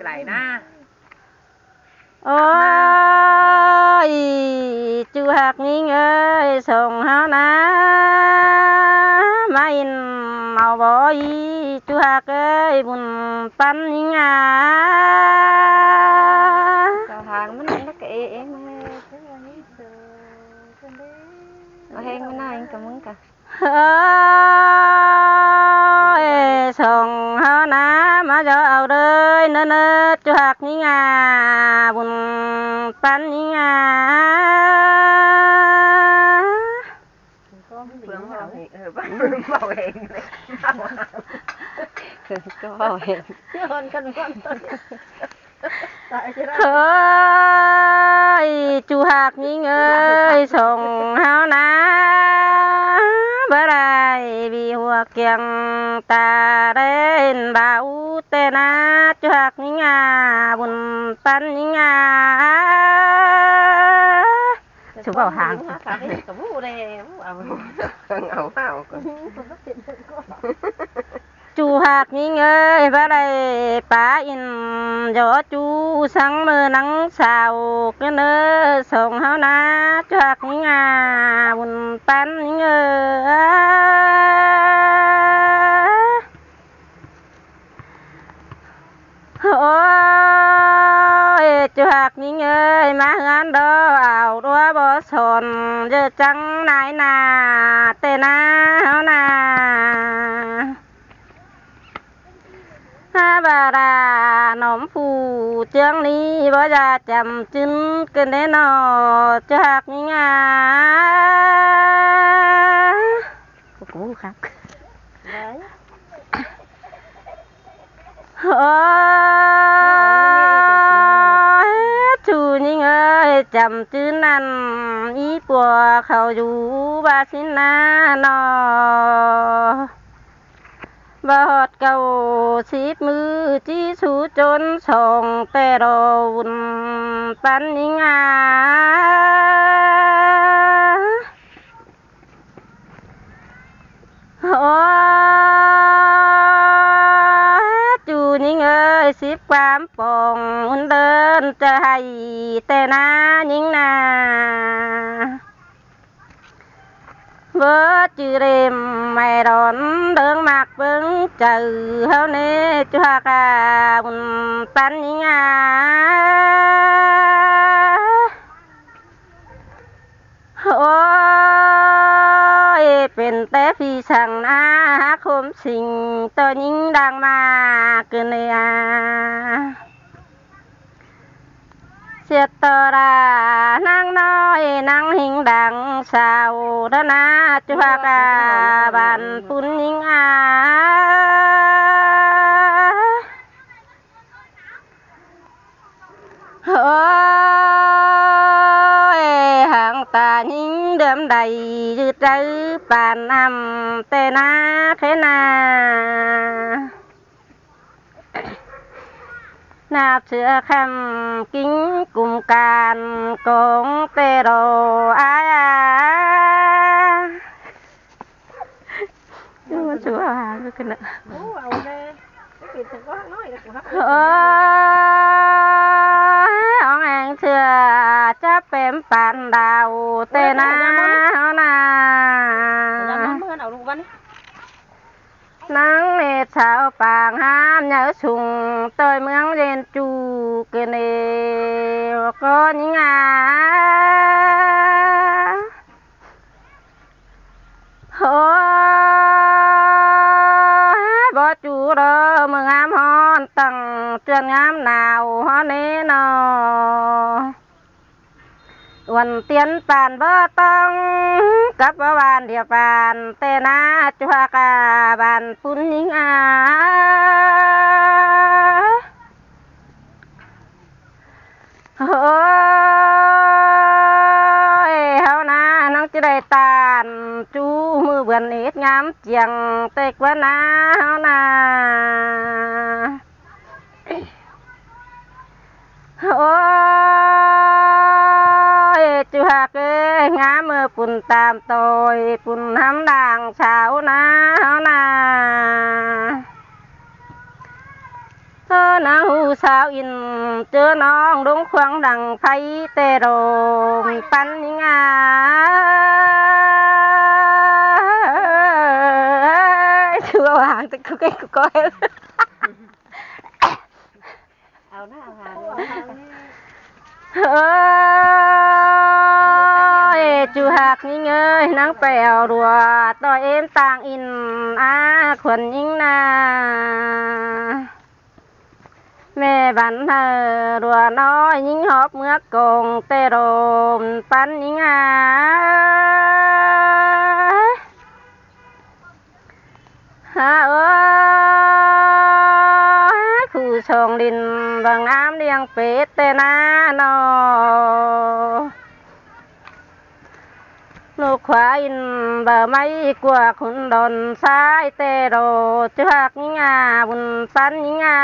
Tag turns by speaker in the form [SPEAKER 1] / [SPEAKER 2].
[SPEAKER 1] ไกลนะ
[SPEAKER 2] โอ้ยจูหักนี้เอ้ยส่งเฮานะมาอินเอาบ่อีจูหักเอ้ยบุญปันยิง
[SPEAKER 1] Sao hàng mình nó kệ em nó hen mình nói cảm ơn cả
[SPEAKER 2] เอ้ยส่งเฮานะมาจะเอาเลยเน้อๆจูหักนี้บุญปันยิง
[SPEAKER 1] Phương bảo hẹn Phương bảo hẹn có bảo hẹn chứ hơn cân con
[SPEAKER 2] เฮ้ยจูหักยิงเอ้ยส่งเฮานะบ่ได้บีหัวเกียงตาเด่นบ่าวเตนะจูหักยิงบุญปันยิงชูเบาหาง
[SPEAKER 1] กับผู้ใดเอาเอาเอาก่อน
[SPEAKER 2] จูหักยิงเอ้ยบ่ได้ป้าอินยอจูสังมือนังสาวกันเด้อส่งเฮานะจูหักยิงบุญปันยิงเอ้ยโอ้ยจูหักยิงเอ้ยมาเฮือนเด้อเอาดัวบ่สนเยอะจังนายนาเตนาเฮานะบาดาหนอมผู้เจียงนี้บ่จะจำจึ้นกันแน่นอจะหักงากูครับโอ้ชูนี่เอ้ยจำจึ้นนั่นอีปัวเขาอยู่บาสินาหนอบอดเก่าสิบมือจี้สูจนส่งแต่รอวุ่นปันยิงโอ้จูนี่เอ้ยสิบความปองอุ่นเดินจะให้แต่นายิงนาเบอจือเรมไม่ร้อนเดิงมากเบิ้งเจอเฮาเนจัวกาบุญปันยิงโอ้ยเป็นแต่พี่สั่งนาคมสิ่งตัวยิงดังมาเกินเลยเสียตระนางน้อยนางหิงดังสาวดนาจุกาบันปุญญิงโอ้ยหางตาหิงเดิมใดยืดใจปานนำแต่นาแค่นานาบเสือคำกิ้งกุมการกงเตโรอาดูมันชัวร์หางด้วยกันนะ
[SPEAKER 1] เอาเลยปิดถึงก็น้อยครับ
[SPEAKER 2] องแองเชื่อจะเป็นปานดาวเตนานานังเนตสาวปางห้ามเนื้อชุงเตยเมืองเรียนจูเกเนก็ยิงโอ้บ่จูเด้อเมืองงามฮอนตั้งเตือนงามหนาวฮอนเนนอวันเตียนปานบ่ต้องกับวานเดียวปานเตนาจัวกาบานปุญญิงโอ้ยเฮานะน้องจะได้ตานจูมือเบือนนิดงามเจียงเตกว่านาเฮานะโอ้ยจูหักเอ้ยงามมือปุ่นตามโตยปุ่นทำด่างเช้านะเฮานะ โ นางหูสาวอินเจอน้องดงควงดังไผเตโรมปันนิงาชื่อว่าหางแต่กูเก่งกูก้อย
[SPEAKER 1] เอาหน้าหา
[SPEAKER 2] เอ้ยจูหักนี่เงยนางแปวรัวต่อเอ็มต่างอินอาขวัญยิงนาแม่บันเธอรัวน้อยยิงหอบเมื่อกงเตโรมปันยิงอาฮาเอ้ยคู่ชงดินบางน้ำเลี้ยงเป็ดเตนานอลูกควายนบ่ไม่กลัวคุณดอนสายเตโรจุหักนิงาบุญปันนิงา